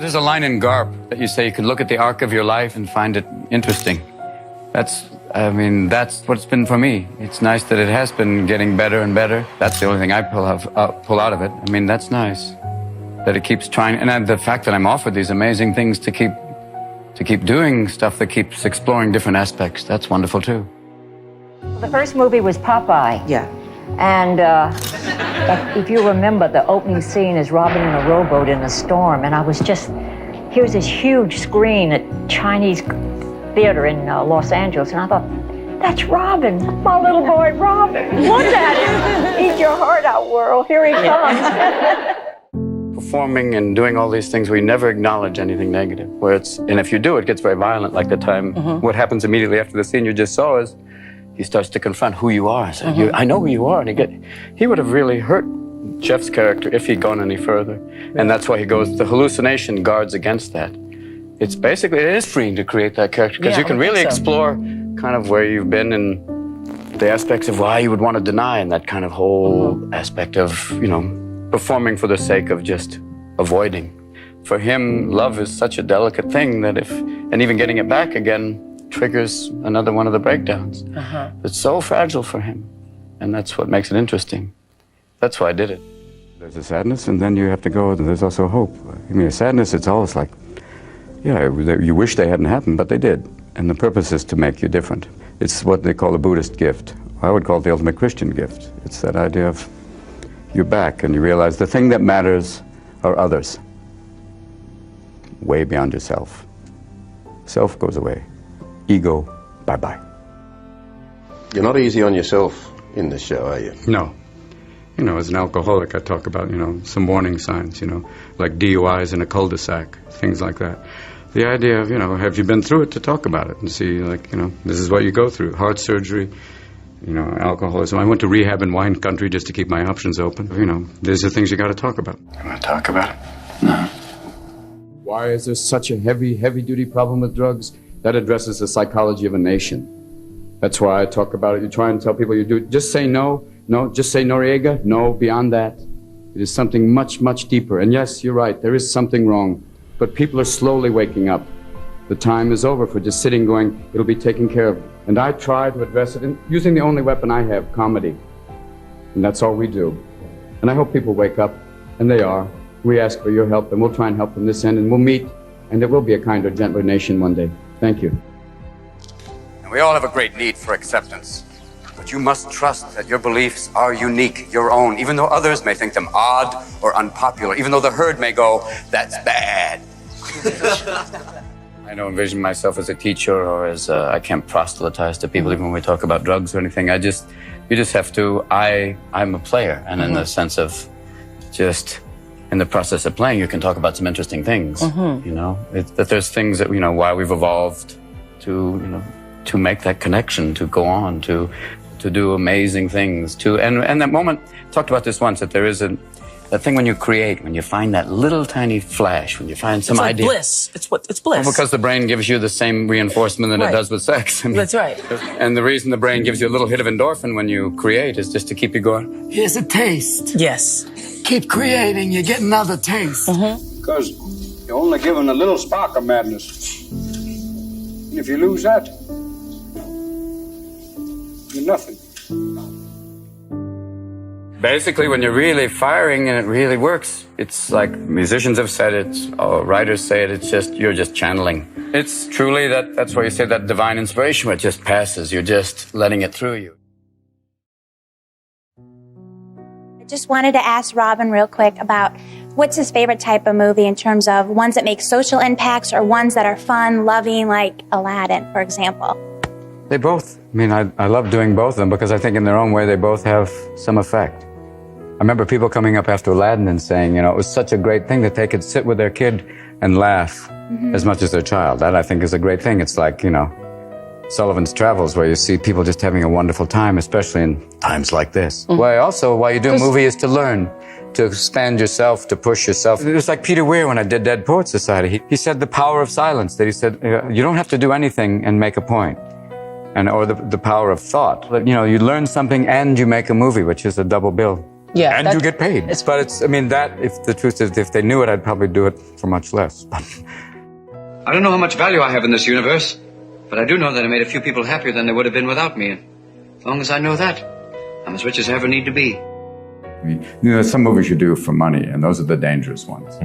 There's a line in Garp that you say you could look at the arc of your life and find it interesting. That's what it's been for me. It's nice that it has been getting better and better. That's the only thing I pull out of it. I mean, that's nice that it keeps trying. And the fact that I'm offered these amazing things to keep doing stuff that keeps exploring different aspects, that's wonderful too. The first movie was Popeye. Yeah. And if you remember, the opening scene is Robin in a rowboat in a storm, and I was here's this huge screen at Chinese theater in Los Angeles, and I thought, that's Robin, my little boy Robin. Look at him. Eat your heart out, world. Here he comes. Performing and doing all these things where you never acknowledge anything negative, and if you do, it gets very violent, like the time, what happens immediately after the scene you just saw is, he starts to confront who you are. So I know who you are. And he would have really hurt Jeff's character if he'd gone any further. And that's why he goes, the hallucination guards against that. It is freeing to create that character, because you can really explore kind of where you've been and the aspects of why you would want to deny, and that kind of whole aspect of, performing for the sake of just avoiding. For him, love is such a delicate thing that and even getting it back again, triggers another one of the breakdowns. It's so fragile for him, and that's what makes it interesting. That's why I did it. There's a sadness, and then you have to go, there's also hope. I mean, a sadness, it's always like, you wish they hadn't happened, but they did. And the purpose is to make you different. It's what they call a Buddhist gift. I would call it the ultimate Christian gift. It's that idea of you're back, and you realize the thing that matters are others. Way beyond yourself. Self goes away. Ego, bye-bye. You're not easy on yourself in this show, are you? No. As an alcoholic, I talk about, some warning signs, like DUIs in a cul-de-sac, things like that. The idea of, have you been through it, to talk about it and see, this is what you go through. Heart surgery, alcoholism. I went to rehab in wine country just to keep my options open. These are things you got to talk about. You want to talk about it? No. Why is there such a heavy-duty problem with drugs? That addresses the psychology of a nation. That's why I talk about it. You try and tell people you do it. Just say no. No, just say Noriega. No, beyond that. It is something much, much deeper. And yes, you're right. There is something wrong. But people are slowly waking up. The time is over for just sitting going, it'll be taken care of. And I try to address it using the only weapon I have, comedy. And that's all we do. And I hope people wake up. And they are. We ask for your help, and we'll try and help from this end. And we'll meet. And there will be a kinder, gentler nation one day. Thank you. And we all have a great need for acceptance. But you must trust that your beliefs are unique, your own, even though others may think them odd or unpopular, even though the herd may go, that's bad. I don't envision myself as a teacher or as I can't proselytize to people even when we talk about drugs or anything. You just have to, I'm a player. And in the sense of just in the process of playing, you can talk about some interesting things, that there's things that, why we've evolved to make that connection, to go on, to do amazing things, and that moment, talked about this once, that there is that thing when you create, when you find that little tiny flash, when you find some idea. It's bliss. It's bliss. Well, because the brain gives you the same reinforcement that it does with sex. That's right. And the reason the brain gives you a little hit of endorphin when you create is just to keep you going. Here's a taste. Yes. Keep creating, you get another taste. Because you're only given a little spark of madness. And if you lose that, you're nothing. Basically, when you're really firing and it really works, it's like musicians have said it, or writers say it, you're just channeling. It's truly that's why you say that divine inspiration where it just passes. You're just letting it through you. I just wanted to ask Robin real quick about what's his favorite type of movie in terms of ones that make social impacts or ones that are fun, loving, like Aladdin, for example. They both. I love doing both of them because I think in their own way they both have some effect. I remember people coming up after Aladdin and saying, it was such a great thing that they could sit with their kid and laugh as much as their child. That, I think, is a great thing. It's like, Sullivan's Travels, where you see people just having a wonderful time, especially in times like this. Why you do a movie is to learn, to expand yourself, to push yourself. It was like Peter Weir when I did Dead Poets Society. He said the power of silence, that he said, you don't have to do anything and make a point. Or the power of thought. You learn something and you make a movie, which is a double bill. Yeah, And you get paid. But it's, I mean, that, if the truth is, if they knew it, I'd probably do it for much less. I don't know how much value I have in this universe, but I do know that I made a few people happier than they would have been without me. And as long as I know that, I'm as rich as I ever need to be. I mean, you know, some movies you do for money, and those are the dangerous ones.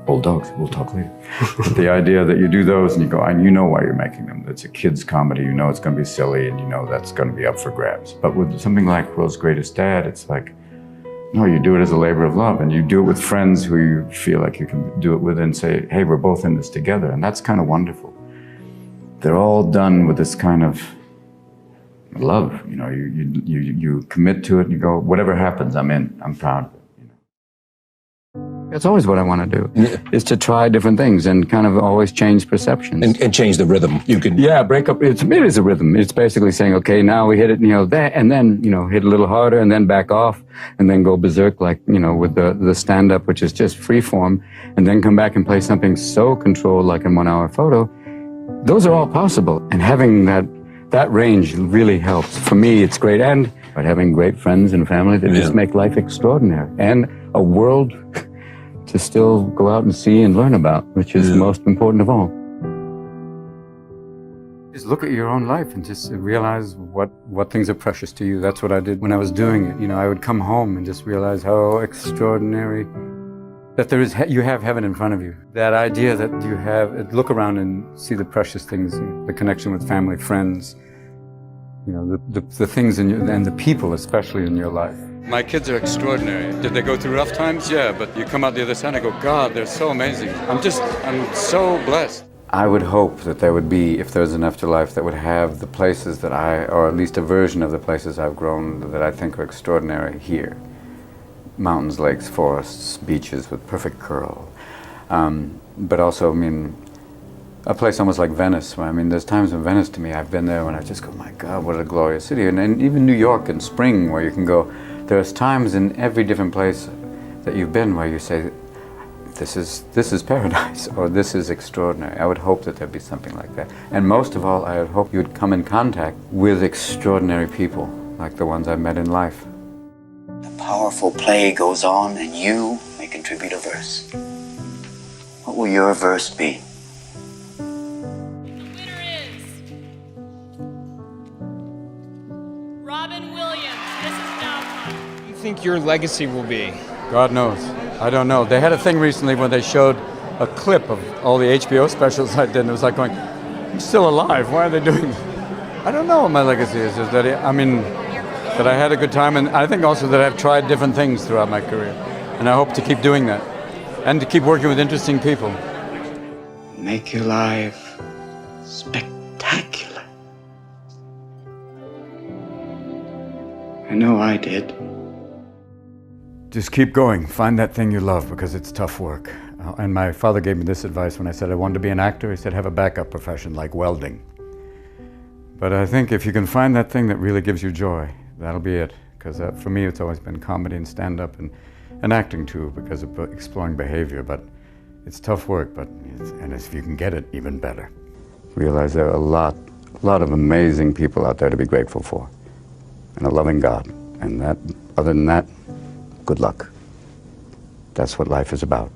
Old dogs, we'll talk later. But the idea that you do those and you go, and you know why you're making them. It's a kid's comedy, you know it's going to be silly, and you know that's going to be up for grabs. But with something like World's Greatest Dad, it's like, no, you do it as a labor of love, and you do it with friends who you feel like you can do it with and say, hey, we're both in this together, and that's kind of wonderful. They're all done with this kind of love, you know, you commit to it and you go, whatever happens, I'm in, I'm proud of it. That's always what I want to do, is to try different things and kind of always change perceptions. And change the rhythm. You can. Yeah, break up. It is a rhythm. It's basically saying, okay, now we hit it, you know, that, and then, you know, hit a little harder and then back off and then go berserk like, you know, with the stand-up, which is just free form, and then come back and play something so controlled like in 1 Hour Photo. Those are all possible. And having that range really helps. For me, it's great. And but having great friends and family that just make life extraordinary. And a world to still go out and see and learn about, which is most important of all. Just look at your own life and just realize what things are precious to you. That's what I did when I was doing it. You know, I would come home and just realize how extraordinary that there is, you have heaven in front of you. That idea that you have, look around and see the precious things, the connection with family, friends, you know, the things in your, and the people especially in your life. My kids are extraordinary. Did they go through rough times? Yeah, but you come out the other side and I go, God, they're so amazing. I'm so blessed. I would hope that there would be, if there was an afterlife, that would have the places that or at least a version of the places I've grown that I think are extraordinary here. Mountains, lakes, forests, beaches with perfect curl. But also, I mean, a place almost like Venice. I mean, there's times in Venice to me, I've been there when I just go, my God, what a glorious city. And even New York in spring, where you can go, there's times in every different place that you've been where you say, this is paradise, or this is extraordinary. I would hope that there'd be something like that. And most of all, I would hope you would come in contact with extraordinary people, like the ones I've met in life. The powerful play goes on, and you may contribute a verse. What will your verse be? Robin Williams. This is now. What do you think your legacy will be? God knows. I don't know. They had a thing recently when they showed a clip of all the HBO specials I did, and it was like going, I'm still alive. Why are they doing this? I don't know what my legacy is. Is that that I had a good time, and I think also that I've tried different things throughout my career, and I hope to keep doing that, and to keep working with interesting people. Make your life spectacular. I know I did. Just keep going. Find that thing you love, because it's tough work. And my father gave me this advice when I said I wanted to be an actor. He said, have a backup profession like welding. But I think if you can find that thing that really gives you joy, that'll be it. Because for me, it's always been comedy and stand-up and acting too, because of exploring behavior. But it's tough work, and if you can get it, even better. Realize there are a lot of amazing people out there to be grateful for, and a loving God. And that, other than that, good luck. That's what life is about.